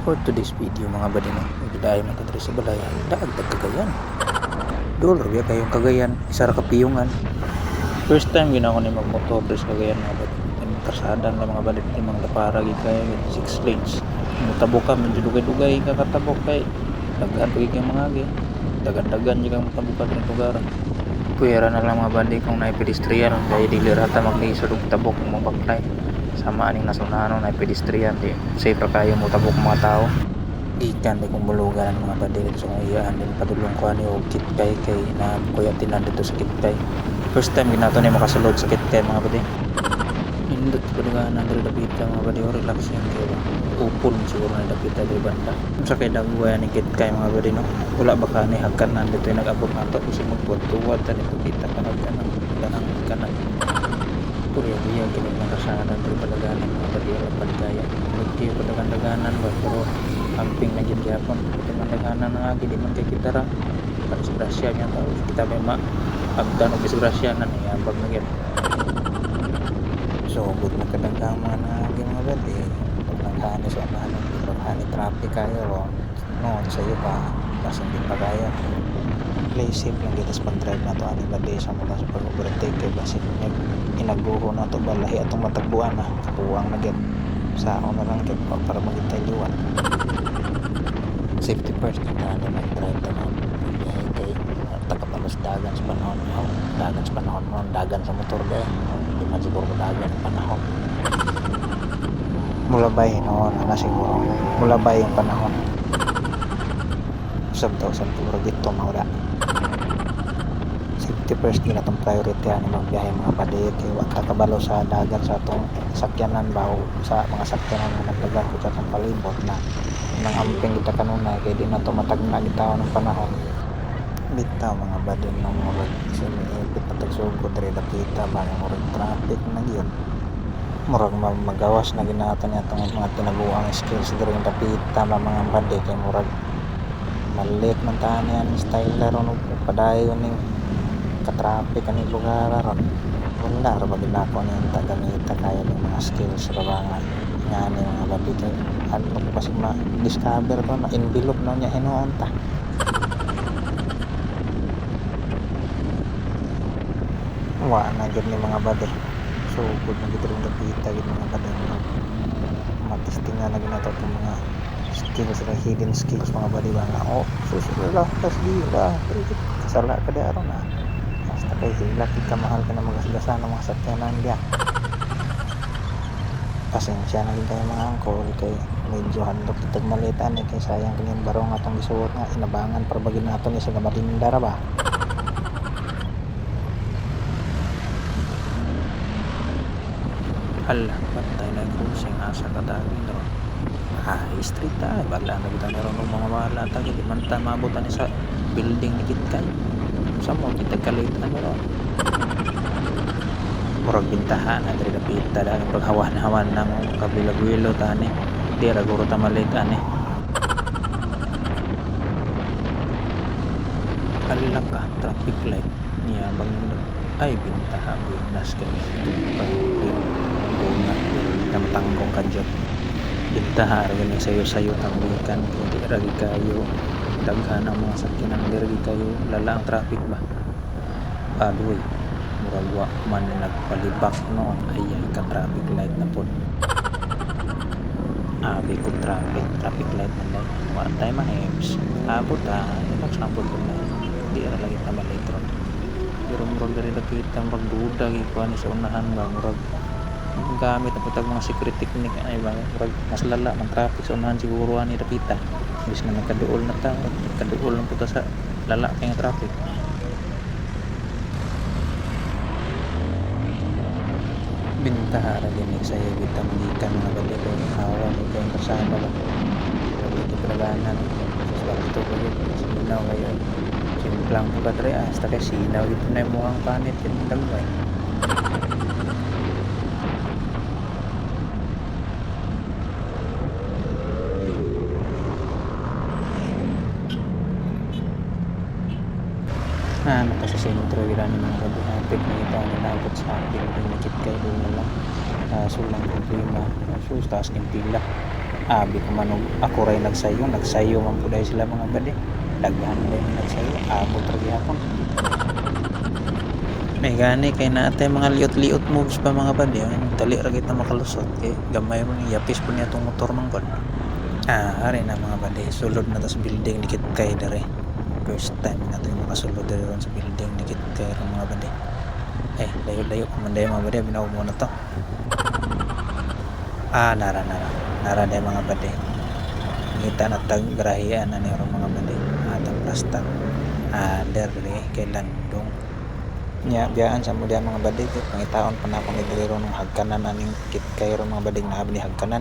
For today's video mga badino, magdaayo man tadiri sa balaya, daagdag Cagayan. Dollar biya kayong Cagayan, isa ra ka piyungan. First time gina ko ni magmotor diri sa Cagayan mga badino. Ang kasadan ng mga balit ni mga lapara gid kay 6 lanes. Mutabok ka medyo dugay-dugay ka katabok kay daghan pagi kay mga agi. Dagan-dagan jud kang mutabok ka diri lugar. Puyera na lang mga bandi kung naay pedestrian kay dili rata maglisod og tabok ng mga baklay. Sama aning nasunanon na pedestrian di safe ra kayo mo tabok mga tao ikan di kung bulugan mga badil so iyaan din padulong ko ani og kitkay kay na kuya tinan dito sa kitkay first time ginato ni makasulod sa kitkay mga badil indot bulugan na diri dapita mga badil relax yan kay ba upol siguro na dapita diri banda sa kay dagway ni kitkay mga badil no wala ba kani hakan na dito nag-abot nato kasi magtuwad tani kita kanang kanan Puriya biya kini nakasanan dari padaganan mga badira padagaya hindi padaganan ba pero amping na gid gyapon pati madaganan nga gid man kay kita ra para sa grasya niya tao kita may agdan og disgrasya na niya pag nagyan so good na kadangkang mga nagi mga badi pagkani sa anahan pagkani traffic kayo ro noon sa iyo pa kasi hindi pa kayo play safe lang kita sa pag-drive na to ani badi sa mula sa pag-overtake kay basi inaguho na to balahi atong matagbuan na kapuwang na get sa ako na lang kay para magintay liwan safety first na mag-drive na kay tagapalos dagan sa panahon dagan sa motor gaya hindi man siguro dagan sa panahon mulabay noon na siguro mulabay yung panahon sabtaw sa puro dito mawala safety first din atong priority ani magbiyahe mga padayet kay wa kakabalo sa dagat sa atong sakyanan bawo sa mga sakyanan nga nagdagan ko sa atong palibot na nang amping kita kanunay kay di na to matagna gitaw ng panahon bitaw mga badin ng murag siniipit na tagsugod diri dapita ba nga murag traffic na gyud murag magawas na ginaton ni atong mga tinabuang skills diri dapita mga badi kay murag malit man taan yan style ron padayon ning ka-traffic kaning lugar ron wala ra ba ginako ni tagamita kaya ng mga skills ra ba nga ni mga babi kay ano ko kasi ma-discover ko na envelope na niya hinuon ta wa na gid ni mga babi so good na gid rin dapita gid mga babi matistingan na ginato itong mga skills ra hidden skills mga babi ba nga susunod lang tas di ba kasala ka di aron na basta kay hila kita mahal ka na magasgasan ng mga sakyanan diya pasensya na rin kayo mga angkol kay medyo handok itag malitan kay sayang kanyang barong atong isuot nga inabangan para bagin nato ni sa gamadinda ra ba hala patay na cruising asa kadagin ron street bagla na kita meron ng mga wala tagi di man ta mabutan sa building ni Kitkay sa mo kita kalitan ron murag bintahan na diri dapita dahil paghawan-hawan ng kabilagwilo tani di ra guro ta malit ani alila ka traffic light niya bang ay bintahan binas kay bunga na matanggong kadyo bintahan ra gani sayo-sayo tambikan hindi ra kayo daghan ang mga sakyanan diri kayo lala ang traffic ba aduy muragwa man nagpalibak noon ay ka traffic light na po abi ko traffic light na light wa tay mahims abot relax na po na di ra lagi ta malitro pero murag diri kita magduda gyud ni sa unahan ba murag gamit ang patag mga security technique ay ba murag mas lala ng traffic sa unahan siguro ani dapita bis na nagkaduol na ta kaduol lang puta sa lala kay nga traffic bintahara din saya kita mengikan mga balito hawa ni kayong kasama lang hindi pinaganan sa balito ko yun sinaw kayo simplang po ka hasta kay sinaw ito na yung mukhang panit yung dagway naka sa sentro gila ni mga kabihapit na ito ang inabot sa akin yung nakit kayo doon na lang sulang problema so taas ng pila Abi ko man ako ray nagsayo man po dahil sila mga bade. Daghan ba yung nagsayo? Abot ra gyapon. May gani kay naatay mga liot-liot moves pa mga bade. Dali ra kita makalusot kay gamay mo ni yapis po niya tong motor man kon. Ari na mga bade. Sulod na ta sa building dikit kay dere. First time natin makasulod dere ron sa building dikit kay ron mga bade. Layo-layo man dayo mga bade, binaw mo na to. Nara dayo mga bade. Ngita na tag grahian na ni ron mga bade. Atang plastar. Dere kay landong. Nya biyaan sa mo diyan mga bade, pangitaon pa na akong idiri ron ng hagkanan aning kit kay ron mga bade na abni hagkanan.